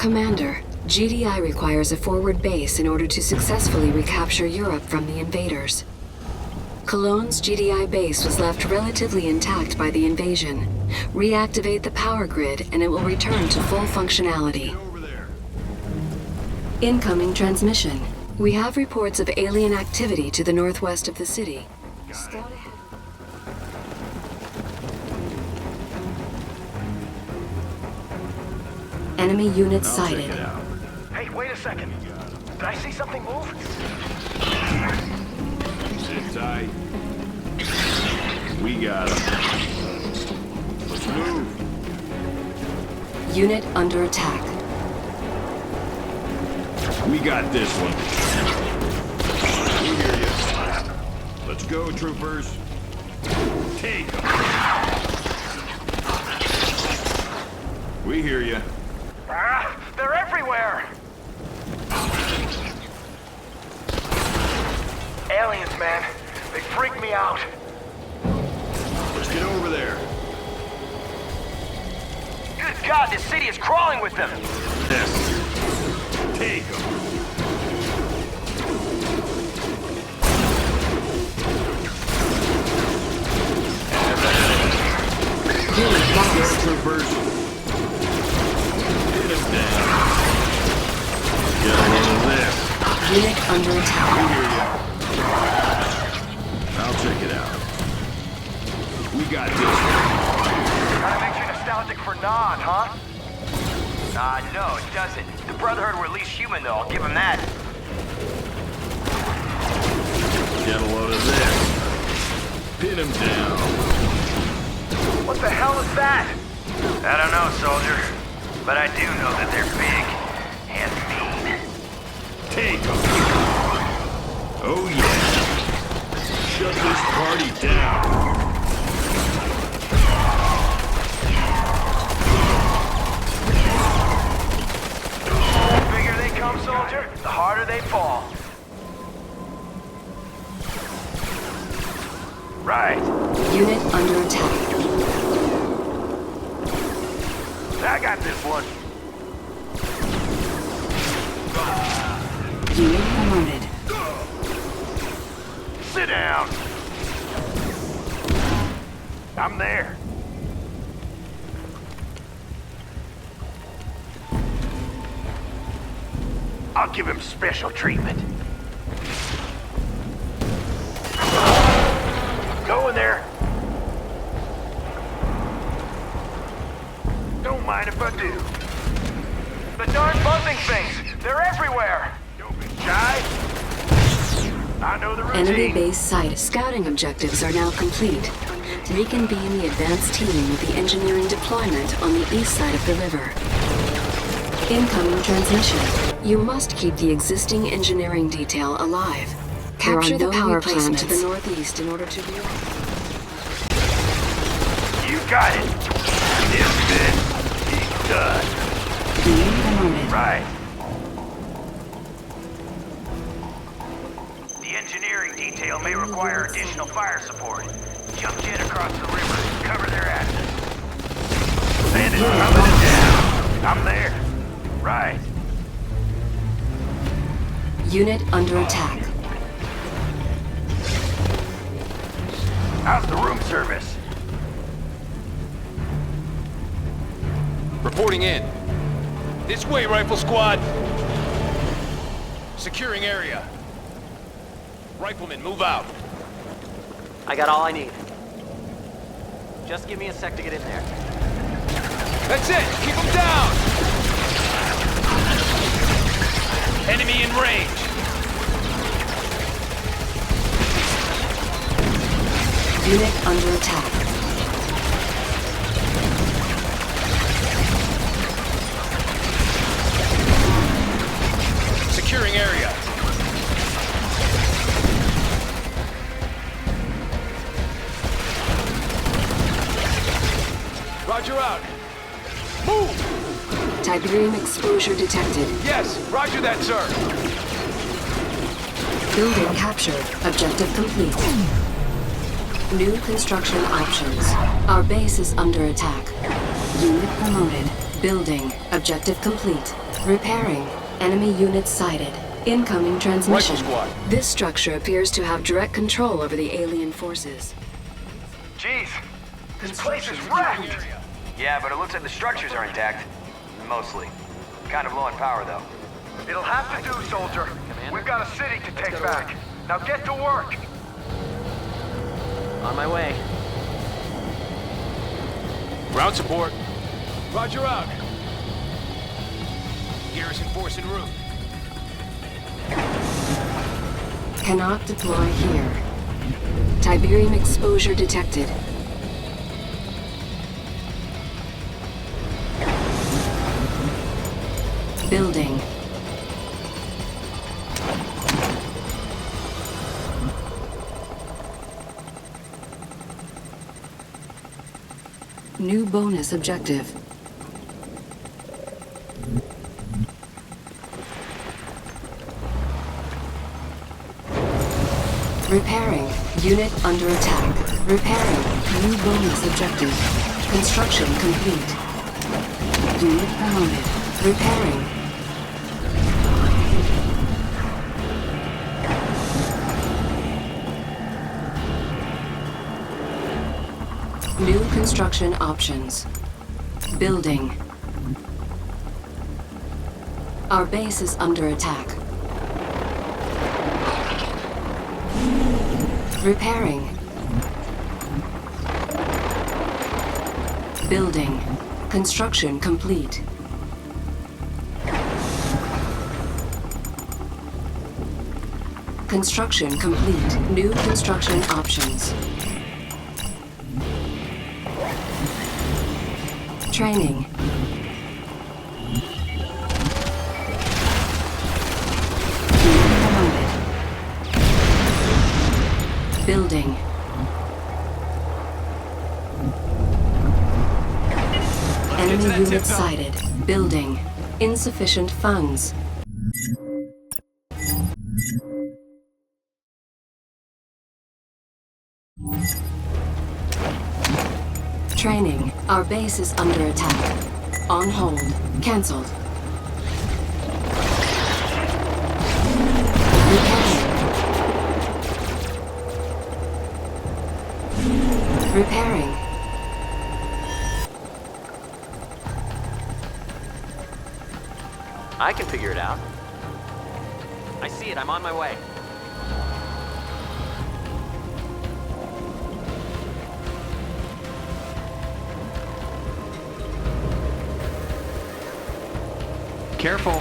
Commander, GDI requires a forward base in order to successfully recapture Europe from the invaders. Cologne's GDI base was left relatively intact by the invasion. Reactivate the power grid and it will return to full functionality. Incoming transmission. We have reports of alien activity to the northwest of the city. Scout ahead. Enemy units sighted. Hey, wait a second. Did I see something move? Sit tight. We got him. Let's move. Unit under attack. We got this one. We hear you. Let's go, troopers. Take them. We hear you. Ah, they're everywhere! Aliens, man. They freak me out. Let's get over there. Good God, this city is crawling with them! Yes. Take them. Lost. Troopers. Get them down. Get a load of this. Unit under We attack. hear you. I'll check it out. We got this one. Kinda makes you nostalgic for Nod, huh? No, it doesn't. The Brotherhood were at least human, though. I'll give them that. Get a load of this. Pin him down. What the hell is that? I don't know, soldier. But I do know that they're big and mean. Take them. Oh yeah. Shut this party down. The bigger they come, soldier, the harder they fall. Right. Unit under attack. I got this one. Unit promoted. Sit down. I'm there. I'll give him special treatment. Go in there. Don't mind if I do. The darn buzzing things! They're everywhere! Don't be shy. I know the routine. Enemy base sighted. Scouting objectives are now complete. Reconvene the advanced team with the engineering deployment on the east side of the river. Incoming transmission. You must keep the existing engineering detail alive. Capture the power plant to the northeast in order to realize. You got it. This bit is done. Unit promoted. Right. The engineering detail may require additional fire support. Jump jet across the river. Cover their asses. Bandits coming down. I'm there. Right. Unit under attack. How's the room service? Reporting in. This way, Rifle Squad. Securing area. Riflemen, move out. I got all I need. Just give me a sec to get in there. That's it! Keep them down! Enemy in range. Unit under attack. Securing area. Roger out. Move! Tiberium exposure detected. Yes, roger that, sir. Building captured. Objective complete. New construction options. Our base is under attack. Unit promoted. Building. Objective complete. Repairing. Enemy unit sighted. Incoming transmission. Rifle squad. This structure appears to have direct control over the alien forces. Jeez, this place is wrecked! Yeah, but it looks like the structures are intact. Mostly. Kind of low on power, though. It'll have to do, soldier. We've got a city to take back. Now get to work! On my way. Ground support. Roger out. Garrison force en route. Cannot deploy here. Tiberium exposure detected. Building. New bonus objective. Repairing. Unit under attack. Repairing. New bonus objective. Construction complete. Unit promoted. Repairing. New construction options. Building. Our base is under attack. Repairing. Building. Construction complete. Construction complete. New construction options. Training. Promoted. Building. Enemy unit sighted. Building. Insufficient funds. Training. Our base is under attack. On hold. Cancelled. Repairing. I can figure it out. I see it. I'm on my way. Careful.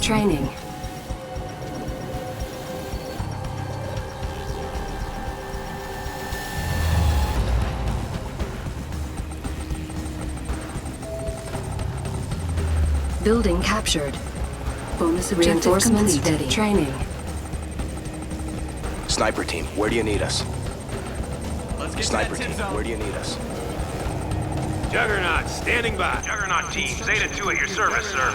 Training. Building captured. Bonus reinforcements steady. Training. Sniper team, where do you need us? Sniper team, where do you need us? Juggernaut, standing by. Juggernaut team, Zeta 2 at your service, sir.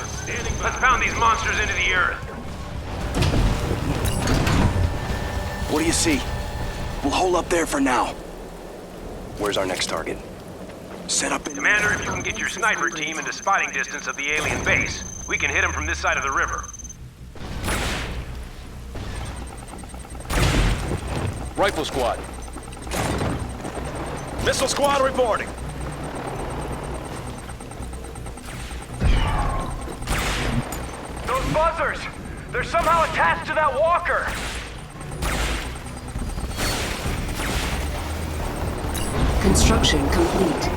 Let's pound these monsters into the earth. What do you see? We'll hold up there for now. Where's our next target? Set up in... Commander, if you can get your sniper team into spotting distance of the alien base, we can hit them from this side of the river. Rifle squad. Missile squad reporting. Those buzzers! They're somehow attached to that walker! Construction complete.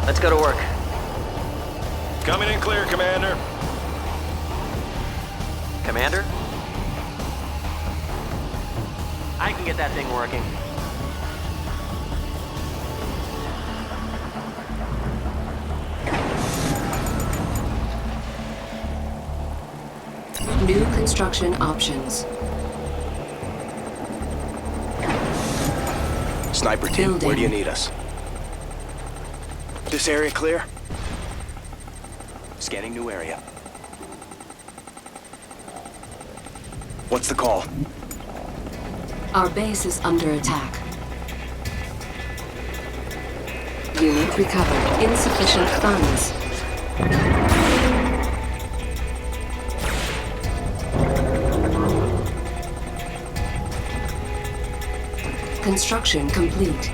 Let's go to work. Coming in clear, Commander. Commander? I can get that thing working. New construction options. Sniper team, Building. where do you need us? This area clear? Scanning new area. What's the call? Our base is under attack. Unit recovered. Insufficient funds. Construction complete.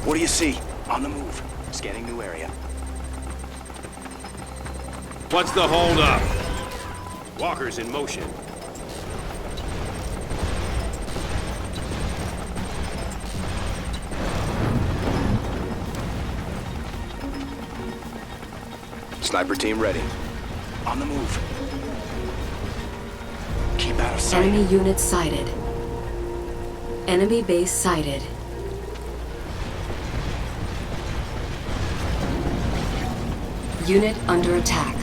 What do you see? On the move. Scanning new area. What's the holdup? Walker's in motion. Sniper team ready. On the move. Keep out of sight. Enemy unit sighted. Enemy base sighted. Unit under attack.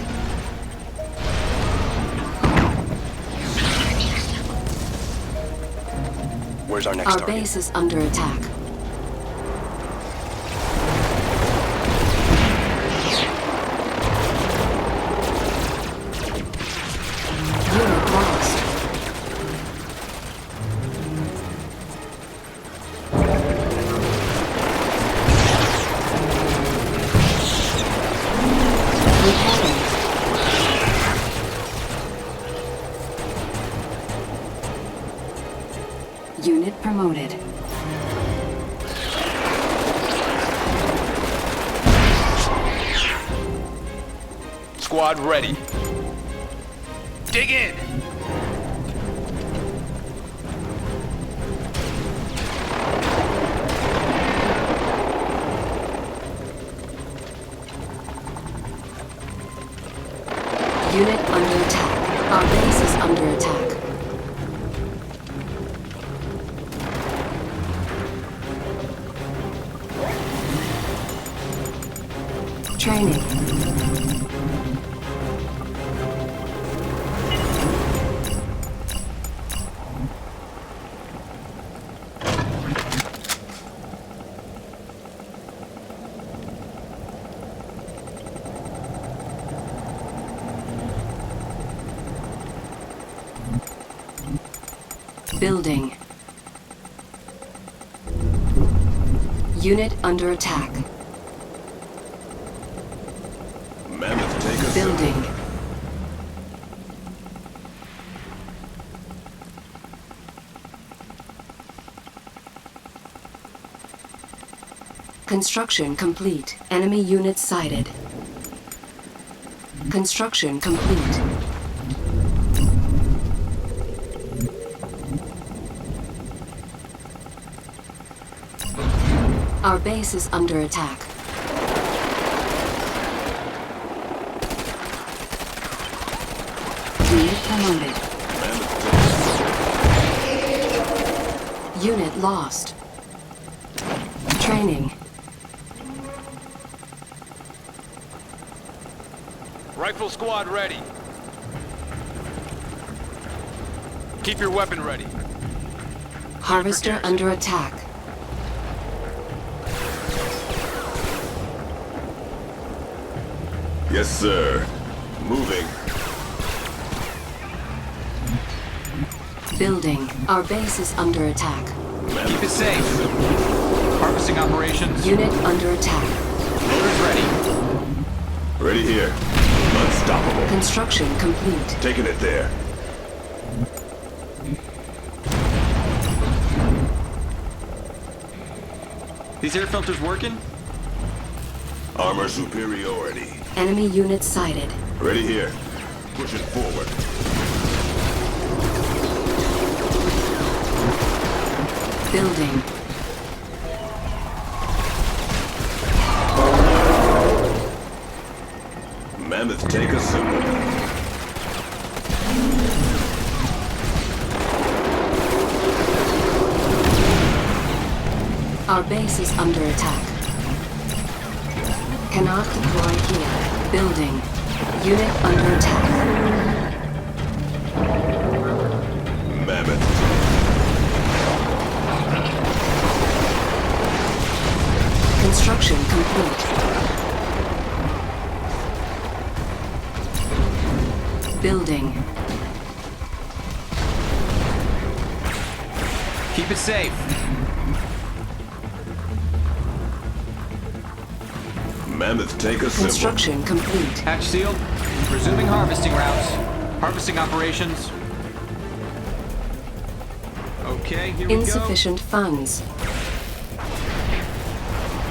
Where's our next Our target? base is under attack. Unit lost. Repairing. Unit promoted. Squad ready. Dig in! Unit under attack. Our base is under attack. Training. Building. Unit under attack. Mammoth, take us. Building. Construction complete. Enemy unit sighted. Construction complete. Our base is under attack. Unit promoted. Unit lost. Training. Rifle squad ready. Keep your weapon ready. Harvester under attack. Yes, sir. Moving. Building. Our base is under attack. Keep it safe. Harvesting operations. Unit under attack. Loaders ready. Ready here. Unstoppable. Construction complete. Taking it there. These air filters working? Armor superiority. Enemy unit sighted. Ready here. Pushing forward. Building. Mammoth, take a symbol. Our base is under attack. Cannot deploy here. Building. Unit under attack. Mammoth. Construction complete. Building. Keep it safe. Mammoth, take a symbol. Construction complete. Hatch sealed. Resuming harvesting routes. Harvesting operations. Okay, here we go. Insufficient funds.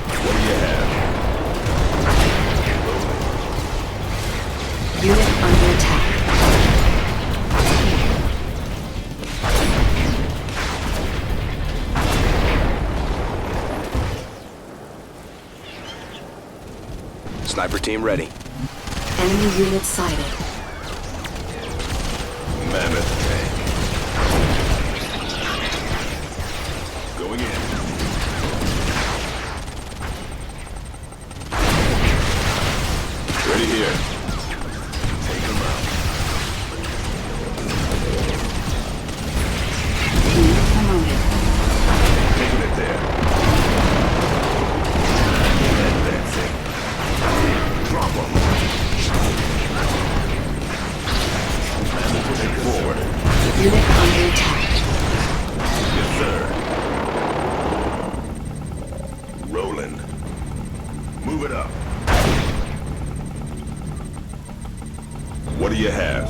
What do you have? Unit under attack. Sniper team ready. Enemy unit sighted. Mammoth tank. Going in. Ready here. Take them out. Unit promoted. Taking it there. Advancing. Drop them. Mammoth pushing forward. Unit under attack. Yes, sir. Rolling. Move it up. What do you have?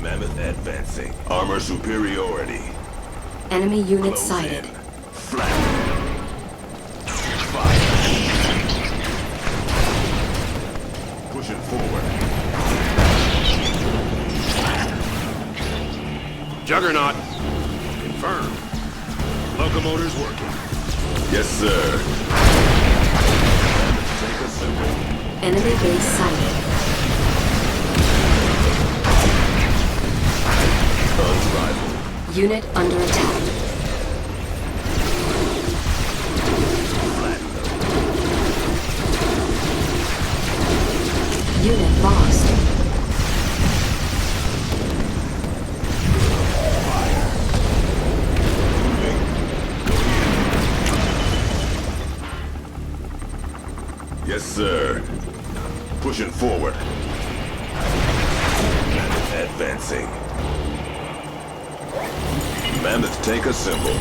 Mammoth advancing. Armor superiority. Enemy unit Close sighted. in. Flat. Fire. Pushing forward. Juggernaut. Confirmed. Locomotor's working. Yes, sir. Mammoth, take a symbol. Enemy base sighted. Unrivaled. Unit under attack. Unit lost. Yes, sir. Pushing forward. Mammoth advancing. Mammoth, take a symbol.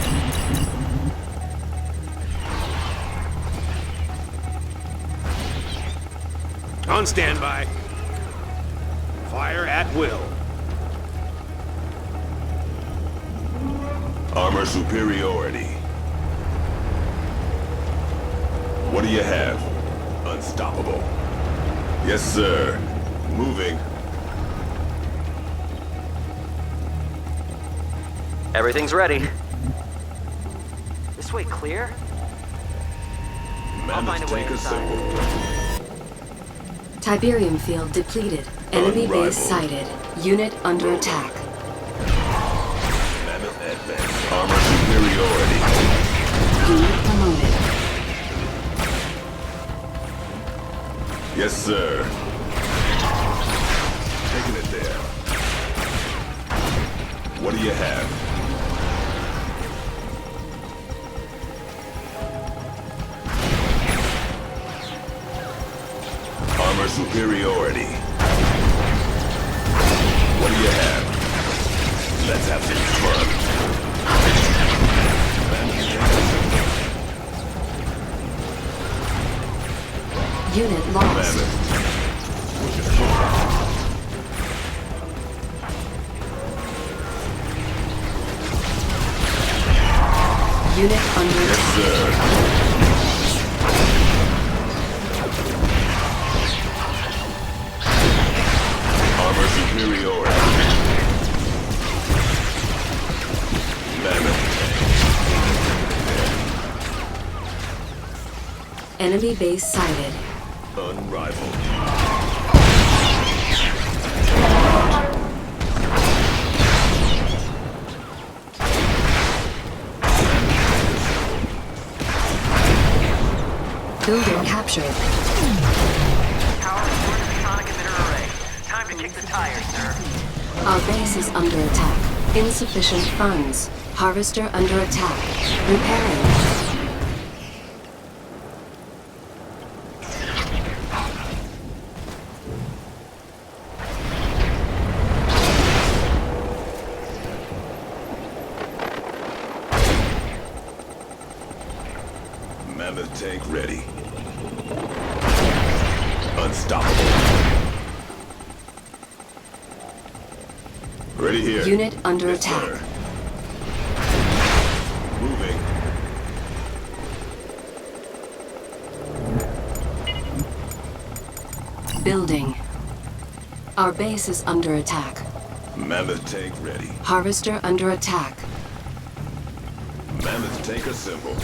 On standby. Fire at will. Armor superiority. What do you have? Unstoppable. Yes, sir. Moving. Everything's ready. This way clear? I'll find Mammoth, a way take a inside. symbol. Tiberium field depleted. Enemy Unrivaled. base sighted. Unit under attack. Mammoth advance. Armor superiority. Unit promoted. Yes, sir. Taking it there. What do you have? Armor superiority. What do you have? Let's have some fun. Unit lost. Mammoth. Pushing forward. Unit under Yes, attack. sir. Armor superiority. Mammoth. Enemy base sighted. Unrivaled. Building captured. Power source to sonic emitter array. Time to kick the tires, sir. Our base is under attack. Insufficient funds. Harvester under attack. Repairing. Mammoth tank ready. Unstoppable. Ready here. Unit under Yes, attack. sir. Moving. Building. Our base is under attack. Mammoth tank ready. Harvester under attack. Mammoth tank assembled.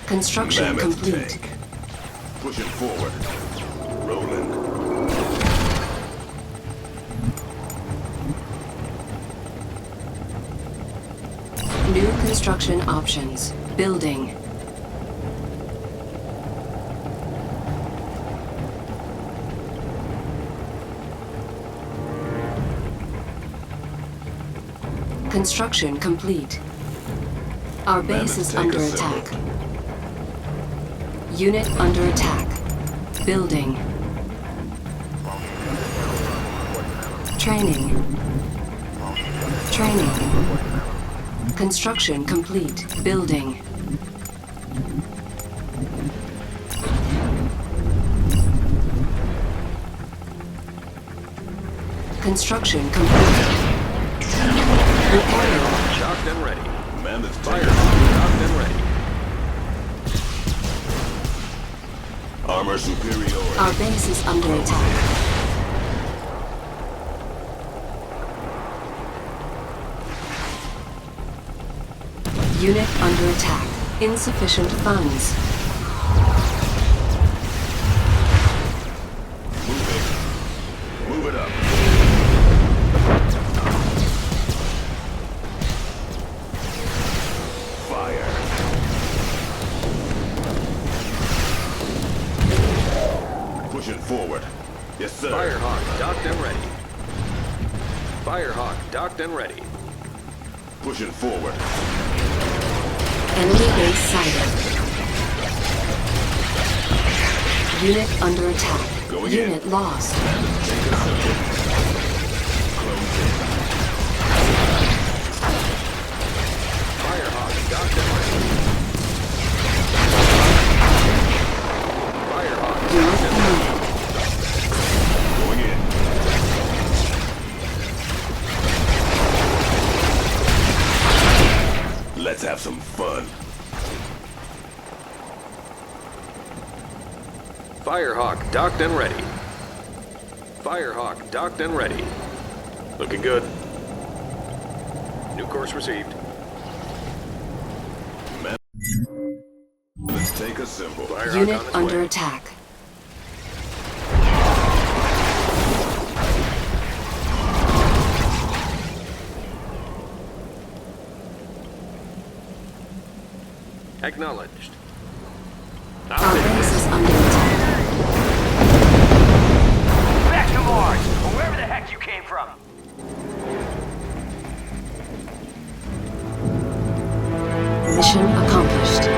Construction Mammoth complete. tank. Pushing forward. Rolling. New construction options. Building. Construction complete. Our base is under attack. Unit under attack. Building. Training. Training. Construction complete. Building. Construction complete. Repairing. Docked and ready. Mammoth Fire tank. docked and ready. Armor superiority. Our base is under attack. Unit under attack. Insufficient funds. Moving. Move it up. Fire. Pushing forward. Yes, sir. Firehawk docked and ready. Firehawk docked and ready. Pushing forward. Enemy base sighted. Unit under attack. Going in. Unit lost. Mammoth tank assembled. Close in. Firehawk docked and ready. Firehawk Unit docked and ready. promoted. Going in. Let's have some fun. Firehawk docked and ready. Firehawk docked and ready. Looking good. New course received. Let's take a symbol. Firehawk Unit on its under way. attack. Acknowledged. Our base is under attack. Back to Mars, or wherever the heck you came from. Mission accomplished.